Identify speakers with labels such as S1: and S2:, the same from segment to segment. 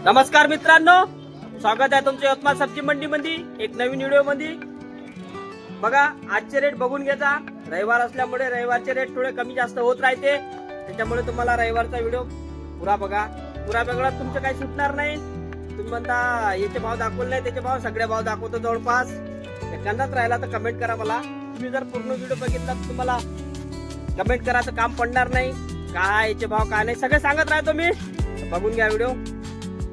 S1: नमस्कार मित्रांनो, स्वागत आहे तुमच्या यवतमाळ सब्जी मंडी मध्ये एक नवीन व्हिडिओ मध्ये। बघा आजचे रेट बघून घ्यायचा। रविवार असल्यामुळे रविवारचे रेट थोडे कमी जास्त होत राहते, त्याच्यामुळे तुम्हाला रविवारचा व्हिडिओ पुरा बघा। पुरा बघा तुमचं काही सुटणार नाही। तुम्ही म्हणता याचे भाव दाखवले नाही, त्याचे भाव सगळे भाव दाखवतो जवळपास। एखादाच राहिला तर कमेंट करा मला। तुम्ही जर पूर्ण व्हिडिओ बघितला तर तुम्हाला कमेंट करायचं काम पडणार नाही। काय याचे भाव काय नाही सगळे सांगत राहतो मी। बघून घ्या व्हिडिओ,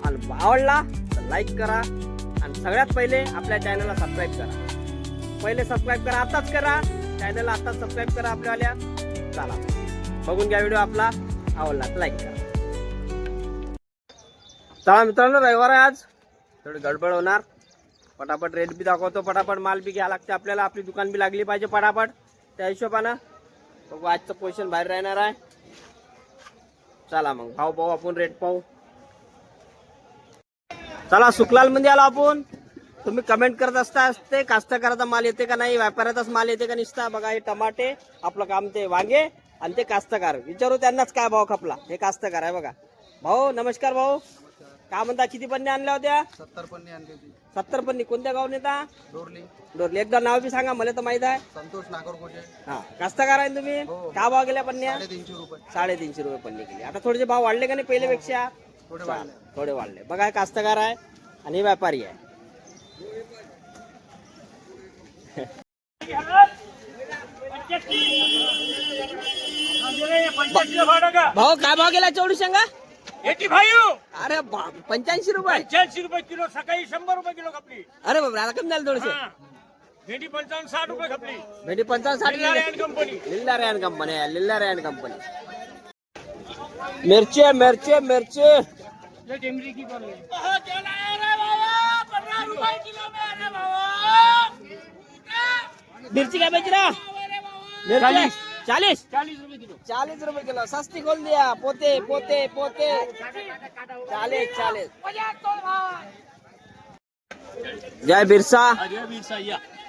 S1: आणि आवडला तर लाईक करा, आणि सगळ्यात पहिले आपल्या चॅनलला सबस्क्राईब करा। पहिले सबस्क्राईब करा, आताच करा चॅनलला, आताच सबस्क्राईब करा आपल्याला। चला बघून घ्या व्हिडिओ, आपला आवडला तर लाईक करा। चला मित्रांनो, रविवार आहे आज, थोडी गडबड होणार। पटापट रेट बी दाखवतो, पटापट माल बी घ्या लागते आपल्याला, आपली दुकान बी लागली पाहिजे पटापट। त्या हिशोबानं बघू आजचं पोझिशन बाहेर राहणार आहे। चला मग भाव पाहू आपण, रेट पाहू। चला सुकलाल मध्ये आलो आपण। तुम्ही कमेंट करत असते कास्तकाराचा माल येते का नाही, व्यापाराचाच माल येते का निसता। बघा हे टमाटे, आपलं काम ते वांगे, आणि ते कास्तकार। विचारू त्यांनाच काय भाव खपला। हे कास्तकार आहे बघा। भाऊ नमस्कार भाऊ, काय म्हणता किती पन्ने आणल्या होत्या?
S2: 70 पन्नी आणली होती।
S1: 70 पन्नी कोणत्या गाव नेता?
S2: डोरली।
S1: डोरली, एकदा नाव बी सांगा, मला तर माहित आहे।
S2: संतोष नागरकोटे।
S1: हा कास्तकार आहे तुम्ही।
S2: हो।
S1: काय भाव गेल्या पन्न्या?
S2: 350 रुपये।
S1: 350 रुपये पन्नी गेली। आता थोडेसे भाव वाढले का नाही पहिल्यापेक्षा? थोडे वाढले। बघा हे कास्तकार आहे आणि व्यापारी आहे। भाऊ काय भाव गेला चौडी शेंगा?
S3: 85
S1: अरे 85 रुपये।
S3: 85 रुपये किलो, सकाळी 100 रुपये किलो खपली।
S1: अरे बाबा आता कमी झालं थोडेसे।
S3: भेंडी 55 60 रुपये खपली।
S1: भेंडी 55
S3: लिल्ला रॅन कंपनी।
S1: लिल्ला रॅन कंपनी आहे, लिल्ला रॅन कंपनी। मिरची मिरची मिरची
S3: ये डेमरी की बोल रही
S1: मिर्ची काय बेच रहा? मिर्ची 40
S3: 40 रुपये किलो।
S1: 40 रुपये किलो, सस्ती खोल दिया। पोते पोते पोते 40। जय बिरसा।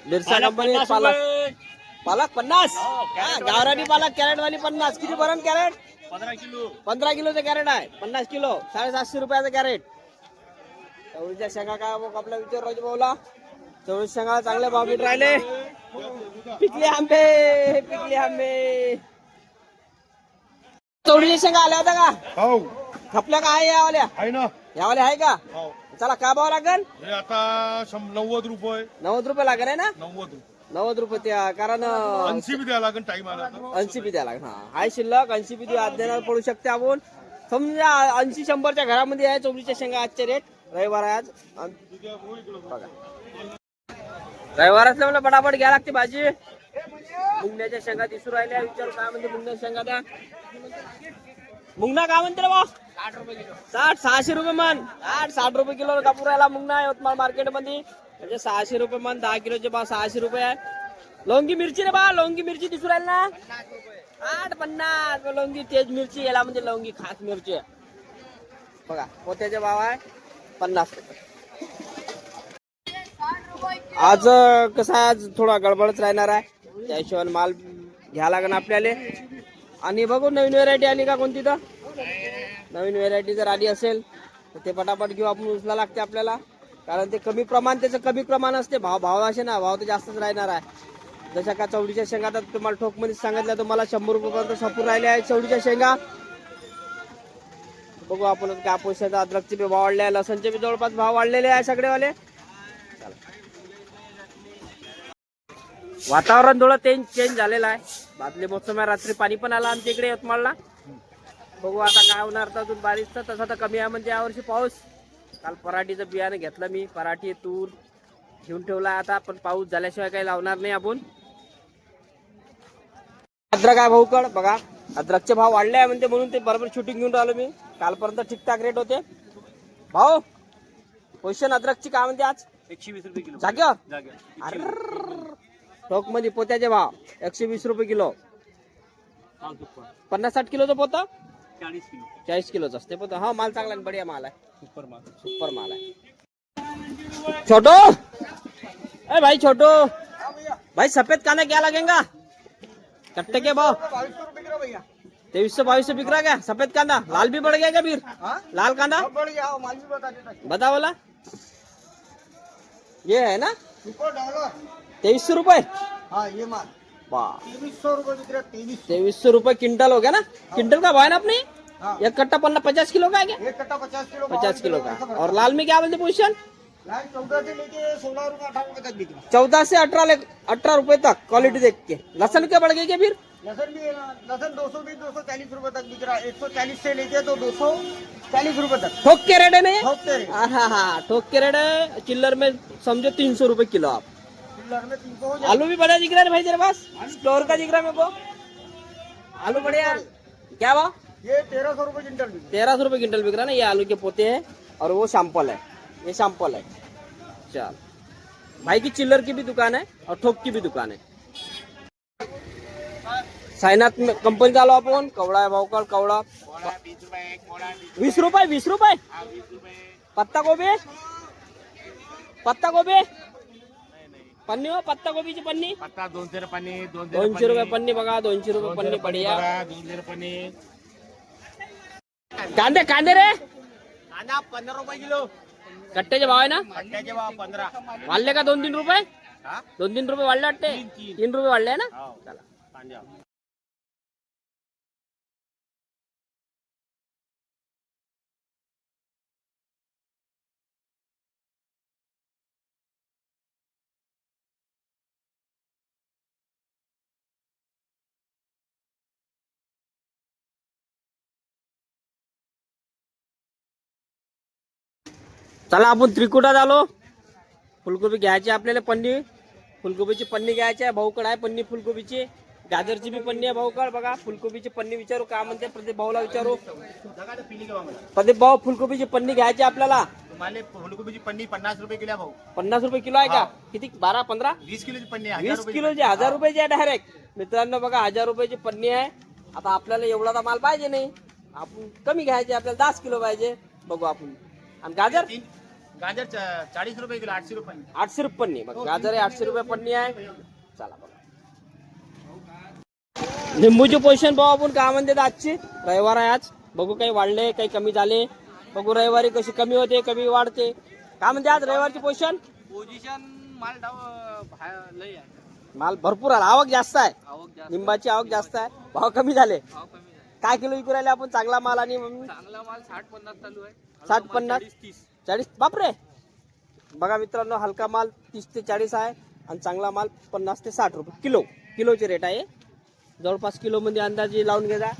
S1: बिरसा कंपनी पालक, पालक 50। गावरानी पालक कॅरेट वाली 50। किती भरण कॅरेट?
S3: 15 किलो।
S1: 15 किलोचं कॅरेट आहे, 50 किलो 750 रुपयाचं कॅरेट। चवळीच्या शेंगा काय भाऊ आपला विचार राजू भाऊला? चवळी शेंगा चांगले भाव भेट राहिले। पिकले आंबे, पिकले आंबे। चवळीच्या शेंगा आल्या होत्या का?
S2: हो
S1: खपल्या का आहे यावाल्या?
S2: आहे ना।
S1: यावाल्या आहे का?
S2: हो
S1: चला काय भाव लागेल?
S2: हे आता 90 रुपये।
S1: 90 रुपये लागेल आहे ना?
S2: 90 रुपये।
S1: 90 रुपये त्या, कारण
S2: 80 बी द्यावं लागेल टाइम आला तर।
S1: 80 बी द्या लागेल। हा आहे शिल्लक 80 बी अध्ययनाला पडू शकते आपण। समजा 80-100च्या घरामध्ये आहे चवळीच्या शेंगा आजचे रेट। रविवार आहे आज, बघा रविवार असल्यामुळे पटापट घ्या लागते भाजी। मुंगण्याच्या शेंगा दिसू राहिल्या, विचारू काय म्हणते मुंगण्याच्या शेंगा त्या? मुंगना काय म्हणते रे भाऊ?
S3: 60 रुपये किलो।
S1: 60-600 रुपये मन। 60 रुपये किलो कापूर राहिला मुंगना यवतमाळ मार्केट मध्ये। म्हणजे 600 रुपये मन, 10 किलोचे भाव 600 रुपये आहे। लवंगी मिरची रे बा, लवंगी मिरची दिसू राहील ना? 8-50 लवंगी, तेज मिरची याला म्हणजे लवंगी खास मिरची आहे। बघा पोत्याचे भाव आहे 50 रुपये। आज कसं आहे, आज थोडा गडबडच राहणार आहे, त्या हिशोबाने माल घ्या लागेल आपल्याला। आणि बघू नवीन व्हेरायटी आली का कोणती, तर नवीन व्हेरायटी जर आली असेल तर ते पटापट घेऊ आपण। उचला लागते आपल्याला, कारण ते कमी प्रमाण, त्याचं कमी प्रमाण असते। भाव असे ना, भाव तर जास्तच राहणार आहे। जशा का चवळीच्या शेंगा तर तुम्हाला ठोक मध्ये सांगितलं, तुम्हाला 100 रुपयापर्यंत सपूर राहिले आहे चवळीच्या शेंगा। बघू आपण काय पोषण। अद्रकचे बी भाव वाढले आहे, लसणचे बी जवळपास भाव वाढलेले आहे सगळेवाले। वातावरण थोडं चेंज झालेलं आहे। बादली मोसम आहे, रात्री पाणी पण आला आमच्या इकडे यवतमाळला। बघू आता काय होणार, तर अजून बारिश तर तसा तर कमी आहे म्हणजे यावर्षी पाऊस। काल पराठीचं बियाणं घेतलं मी, पराठी तूर घेऊन ठेवला आता, पण पाऊस झाल्याशिवाय काही लावणार नाही आपण। अद्रक आहे भाऊकड, बघा अद्रकचे भाव वाढले आहे म्हणते, म्हणून ते बरोबर शूटिंग घेऊन राहिलो मी। कालपर्यंत ठीकठाक रेट होते भाऊ। पोझिशन अद्रकची काय म्हणते आज?
S3: 120 रुपये किलो
S1: जाग्यावर। अरे टोक मध्ये पोत्याचे भाव 120 रुपये किलो। 50-60 किलोचं पोतं, 40 किलोचं असते पोतं। हा माल चांगला, बढिया माल आहे, सुपर माल आहे। छोटो ए भाई, छोटो भाई, सफेद काना क्या लगेगा? कट्टे के भाव 2300 बिक रहा क्या सफेद कांदा? लाल भी बढ़ गया क्या फिर? लाल कांदा
S2: बढ़ गया माल भी बता देता
S1: बता बोला, ये है ना
S2: $2300
S1: ₹2300?
S2: हाँ ये माल
S1: वाह,
S2: 2300 रुपए बिक रहा 2300
S1: ₹2300 क्विंटल हो गया ना? क्विंटल का भाव है ना अपने?
S2: हाँ।
S1: एक कट्टा पन्ना 50 किलो का है क्या?
S2: एक कट्टा 50 किलो
S1: 50 किलो का। और लाल में क्या बोलते पोजीशन?
S2: लाल 14 से लेके 16 रुपए 18 रुपए तक बिक रहा
S1: 14 से 18 रुपए तक क्वालिटी देख के। लहसन क्या बढ़ गई क्या फिर?
S2: लहसन भी लहसन 220 240 रुपए तक बिक रहा है 140 से लेके तो 240 रुपए तक
S1: ठोक के रेट है नहीं?
S2: थोक के रेट।
S1: हाँ, ठोक के रेट है। चिल्लर में समझो 300 रुपए किलो। आप
S2: चिल्लर में 300 हो जाए।
S1: आलू भी बढ़िया दिख रहा है भाई तेरे पास, स्टोर का दिख रहा है मेरे को। आलू बढ़िया, क्या भाव?
S2: ये 1300 रुपए क्विंटल बिक
S1: 1300 रुपए क्विंटल बिक रहा है ना। ये आलू के पोते हैं और वो सैंपल है, ये सैंपल है। चल भाई की चिल्लर की भी दुकान है और ठोक की भी दुकान है। साईनाथ में कंपनी चालू आपण कवडा आहे भाऊ, कवडा 20 रुपये 20 रुपये पत्ता गोबी, पत्ता गोबी पन्नी हो, पत्ता गोबीची पन्नी
S3: पत्ता 200 रुपये
S1: 200 रुपये पन्नी बघा, 200 रुपये पन्नी बढ़िया।
S3: 200 रुपये
S1: कांदे कांदे रे
S3: कांदा 15 रुपये किलो,
S1: कट्ट्याचे भाव आहे ना?
S3: कट्ट्याचे भाव 15
S1: वाढले का 2-3 रुपये?
S3: हा
S1: 2-3 रुपये वाढले वाटते, 3 रुपये वाढले आहे ना?
S3: हो.
S1: चला
S3: कांदा
S1: चला आपण त्रिकुटात आलो। फुलकोबी घ्यायची आपल्याला पन्नी, फुलकोबीची पन्नी घ्यायची आहे भाऊकडे आहे पन्नी फुलकोबीची। गाजरची बी पन्नी आहे भाऊकडे बघा। फुलकोबीची पन्नी विचारू काय म्हणते प्रदीप भाऊला विचारू। प्रदीप भाऊ फुलकोबीची पन्नी घ्यायची आपल्याला।
S3: तुम्हाला फुलकोबीची पन्नी 50 रुपये किलो भाऊ,
S1: 50 रुपये किलो आहे का? किती 12-15
S3: 20 किलोची पन्नी
S1: 20 किलोची 1000 रुपयाची आहे डायरेक्ट। मित्रांनो बघा 1000 रुपयाची पन्नी आहे। आता आपल्याला एवढा तर माल पाहिजे नाही, आपण कमी घ्यायचे, आपल्याला 10 किलो पाहिजे। बघू आपण। आणि गाजर
S3: गाजर 40 रुपये किलो 800 रुपये
S1: 800 रुपये पन्नी, बघ गाजर आहे 800 रुपये पन्नी आहे। चला बघा लिंबूची पोझिशन भाऊ आपण काय म्हणते आजची रविवार आहे आज, बघू काही वाढले काही कमी झाले, बघू रविवारी कशी कमी होते कमी वाढते काय म्हणते आज रविवारची पोझिशन
S3: माल लय आहे,
S1: माल भरपूर आला, आवक जास्त आहे,
S3: आवक जास्त,
S1: लिंबाची आवक जास्त आहे, भाव कमी झाले।
S3: भाव कमी आहे,
S1: काय किलो विकू राहिले आपण चांगला माल? आणि
S3: चांगला माल 60-50 चालू आहे,
S1: 60-50
S3: 30
S1: 40 बापरे। बघा मित्रांनो हलका माल 30 ते 40 आहे आणि चांगला माल 50 ते 60 रुपये किलो, किलोचे रेट आहे। जवळपास किलो मध्ये अंदाजे लावून घ्या,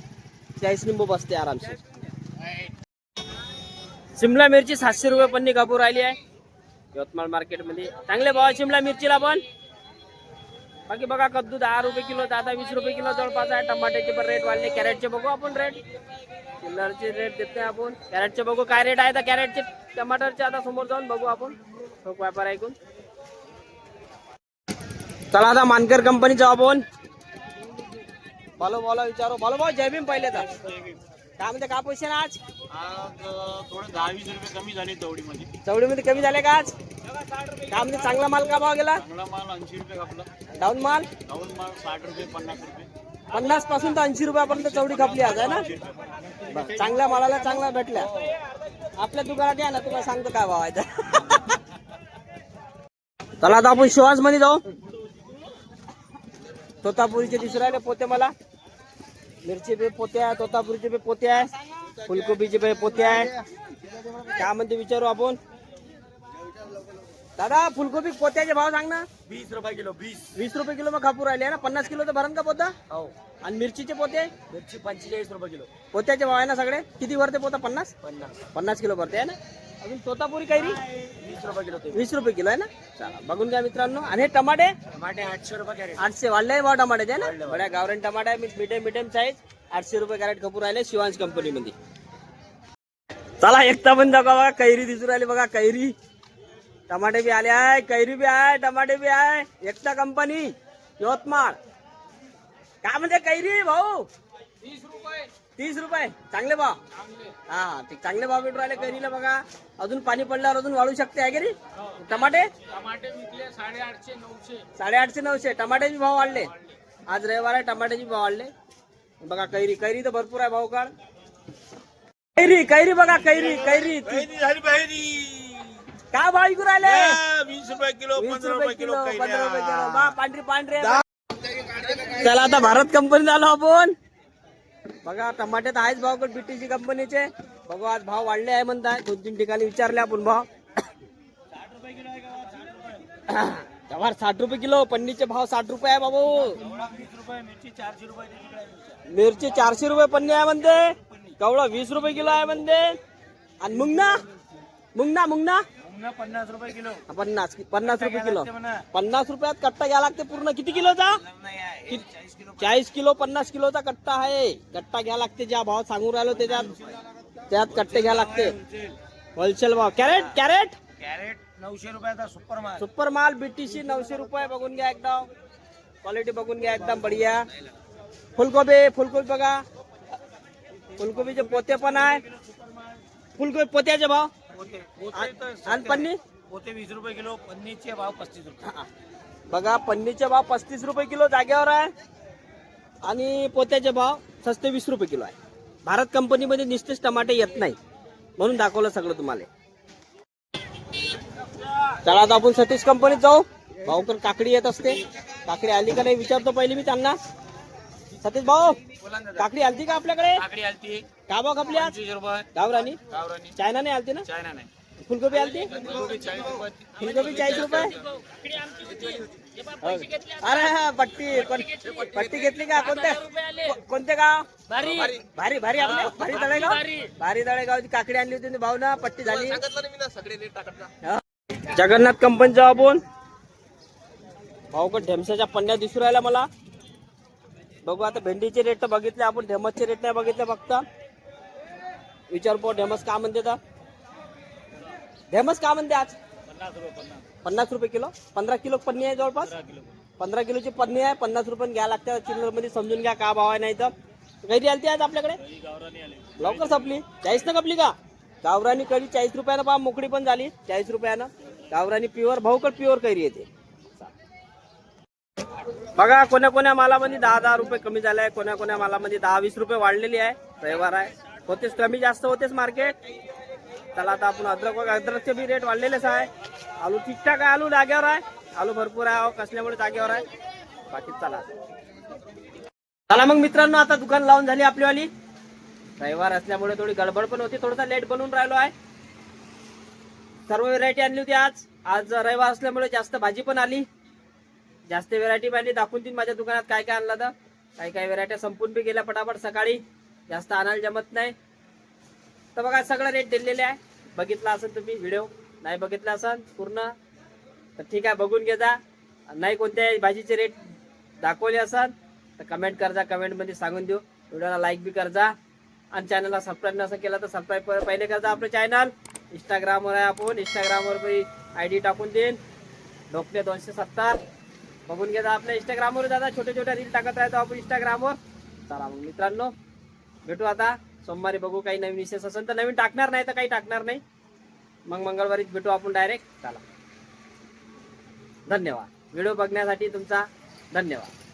S1: 40 लिंबू बसते आरामशीर। शिमला मिरची 700 रुपये पन्नी कापूर राहिली आहे यवतमाळ मार्केट मध्ये। चांगले भाव शिमला मिरचीला पण। बाकी बघा कद्दू 10 रुपये किलो, दादा 20 रुपये किलो जवळपास आहे। टमाट्याचे पण रेट वाढले, कॅरेटचे बघू आपण रेट, चिल्लरचे रेट देते आपण। कॅरेटचे बघू काय रेट आहे, तर कॅरेटचे टमाटरचे आता समोर जाऊन बघू आपण, ठोक व्यापार ऐकून। चला आता मानकर कंपनीचा आपण बोलो विचारो, बोलो भाऊ जय भीम पहिले तर काय म्हणते काय पोझिशन आज?
S3: थोडं 10-20 रुपये कमी झाले चवडीमध्ये,
S1: चवडीमध्ये कमी झाले का आज? काय म्हणते चांगला माल का भाव गेला?
S3: चांगला माल 80 रुपये कापला,
S1: डाऊन माल
S3: 60 रुपये 50 रुपये,
S1: 50 पासून तर 80 रुपयापर्यंत चवडी खपली आज आहे ना। बरं, चांगल्या मालाला चांगला भेटल्या। आपल्या दुकानात या ना, तुम्हाला सांगतो काय भाव आहे तर। चला आता आपण शिवाज मध्ये जाऊ। तोतापुरीचे दिसू राहिले पोते मला, मिरची पे पोते आहे, तोतापुरीचे पे पोते आहे, फुलकोबीचे पे पोते आहे। काय म्हणते विचारू आपण। दादा फुलकोबी पोत्याचे भाव सांग ना।
S3: 20 रुपये किलो,
S1: 20 रुपये किलो मग खापूर राहिले ना। 50 किलो तर भरण का पोता?
S3: हो,
S1: आणि मिरचीचे पोते
S3: मिरची 45 रुपये किलो,
S1: पोत्याचे भाव आहे ना सगळे। किती भरते पोता? 50 50 किलो भरते आहे ना। अजून तोतापुरी कैरी
S3: 20 रुपये किलो,
S1: 20 रुपये किलो आहे ना। चला बघून घ्या मित्रांनो। आणि हे टमाटे
S3: टमाटे 800 रुपये कॅरेट,
S1: 800 वाढले भाव टमाट्याचे आहे ना। बड्या गावरान टमाटे आहे, मीडियम साईज 800 रुपये कॅरेट खपूर राहिले शिवांश कंपनी मध्ये। चला एकता पण दाखवा बघा, कैरी दिसू राहिली बघा, कैरी टमाटे भी आले आहे, कैरी भी आहे, टमाटे भी आहे। एकता कंपनी यवतमाळ। काय म्हणते कैरी भाऊ? 30 रुपये चांगले भाव। हा ते चांगले भाव भेटू राहिले कैरीला बघा। अजून पाणी पडल्यावर अजून वाढू शकते आहे की नाही? टमाटे
S3: विकले 850-900,
S1: 850-900 टमाट्याचे भाव वाढले। आज रविवार आहे, टमाट्याचे भाव वाढले। बघा कैरी कैरी तर भरपूर आहे भाऊ काळ. कैरी कैरी बघा कैरी कैरी
S3: झाली बाहेरी
S1: काय भाव विकू राहिले?
S3: 20 रुपये किलो
S1: 20
S3: 15
S1: रुपये
S3: रुपये
S1: किलो
S3: किलो
S1: 15 रुपये किलो. बा पांढरी पांढरे. चला आता भारत कंपनी आलो आपण. बघा टमाट्यात आहेच भाव पण बीटीसी कंपनीचे. बघू आज भाव वाढले आहे म्हणताय. 2-3 ठिकाणी विचारले आपण भाव. गवार 60 रुपये किलो. पन्नीचे भाव 60 रुपये आहे बाबू.
S3: 20 रुपये मिरची 400 रुपये
S1: मिरची 400 रुपये पन्नी आहे म्हणते. कवळा 20 रुपये किलो आहे म्हणते. आणि मुंगना मुंगना मुंगना
S3: 50 रुपये किलो
S1: 50 रुपये किलो. 50 रुपयात कट्टा घ्या लागते पूर्ण. किती किलोचा? 40 किलो 50 किलोचा कट्टा आहे. कट्टा घ्या लागते. ज्या भाव सांगून राहिलो त्यात कट्टे घ्या लागते. होलसेल भाव. कॅरेट कॅरेट
S3: कॅरेट 900 रुपयाचा सुपर माल.
S1: सुपर माल बीटीसी 900 रुपये. बघून घ्या एकदम क्वालिटी बघून घ्या एकदम बढिया. फुलकोबी बघा. फुलकोबीचे पोते पण आहे. फुलकोबी पोत्याचे भाव आणि पन्नी
S3: पोते 20 रुपये किलो. पन्नीचे भाव 35 रुपये.
S1: बघा पन्नीचे भाव 35 रुपये किलो जागेवर आहे. आणि पोत्याचे भाव सस्ते 20 रुपये किलो आहे. भारत कंपनीमध्ये निस्तेच टमाटे येत नाही म्हणून दाखवलं सगळं तुम्हाला. चला आता आपण सतीश कंपनीत जाऊ. भाऊकर काकडी येत असते. काकडी आली का नाही विचारतो पहिले मी त्यांना. सतीश भाऊ काकडी आलती का आपल्याकडे?
S3: काकडी आलती
S1: का भाव खपली आज?
S3: 25 रुपये.
S1: गावरानी
S3: गावरानी
S1: चायना नाही आलती ना?
S3: चायना नाही.
S1: फुलकोबी आलती?
S3: फुलकोबी 40 रुपये.
S1: फुलकोबी 40 रुपये. अरे हा पट्टी पट्टी घेतली का? कोणते गाव? भारी भारी भारी आपले भारी दळेगाव. भारी दळेगावची काकडी आणली होती भाऊ ना. पट्टी झाली. जगन्नाथ कंपनीचा आपण भाऊ का ढेमसाच्या पन्न्या दिसू राहिला मला. बघू आता भेंडीचे रेट तर बघितले आपण. ढेमसचे रेट नाही बघितले फक्त. विचार पो ढेमस का म्हणते तर. ढेमस का म्हणते आज? 50 रुपये किलो. 15 किलो पन्नी आहे जवळपास. 15 किलोची पन्नी आहे. 50 रुपये घ्या लागते. चिल्लर मध्ये समजून घ्या का भाव आहे. नाही तर कैरी आलती आज आपल्याकडे लवकर संपली. 40 न कपली का? गावरानी कळी 40 रुपयानं पहा. मोकळी पण झाली 40 रुपयानं. गावरानी प्युअर भाऊकड प्युअर कैरी येते. बघा कोण्या मालामध्ये 10-10 रुपये कमी झाले आहे. कोण्या मालामध्ये 10-20 रुपये वाढलेली आहे. रविवार आहे. होतेच कमी जास्त होतेच मार्केट. चला आता आपण अद्रकचे बी रेट वाढलेलेच आहे. आलू ठीकठाक आहे. आलू जागेवर आहे. आलू भरपूर आहे. कसल्यामुळे जागेवर आहे. बाकी चला मग मित्रांनो आता दुकान लावून झाली आपलीवाली. रविवार असल्यामुळे थोडी गडबड पण होती. थोडासा लेट बनवून राहिलो आहे. सर्व व्हेरायटी आणली होती आज रविवार असल्यामुळे जास्त भाजी पण आली. जास्त व्हेरायटी पाहिली दाखवून तीन माझ्या दुकानात काय काय आणलं तर. काही व्हेरायटी संपून बी गेल्या पटापट सकाळी. जास्त आणायला जमत नाही. तर बघा सगळं रेट दिलेले आहे. बघितला असेल तुम्ही व्हिडिओ. नाही बघितला असेल पूर्ण तर ठीक आहे बघून घे जा. नाही कोणत्या भाजीचे रेट दाखवले असेल तर कमेंट कर जा. कमेंटमध्ये सांगून देऊ. व्हिडिओला लाईक बी कर जा. आणि चॅनलला सबस्क्राईब नसं केलं तर सबस्क्राईब पहिले कर जा. आपलं चॅनल इंस्टाग्रामवर आहे. आपण इंस्टाग्रामवर ID टाकून देईन. ढोकले 270 बघून घे जा. आपल्या इंस्टाग्रामवर जाता. छोटे रील टाकत राहतो आपण इंस्टाग्रामवर. चला मग मित्रांनो भेटू आता सोमवारी. बघू काही नवीन विशेष असेल तर नवीन टाकणार नाही तर काही टाकणार नाही. मग मंगळवारीच भेटू आपण डायरेक्ट. चला धन्यवाद. व्हिडिओ बघण्यासाठी तुमचा धन्यवाद.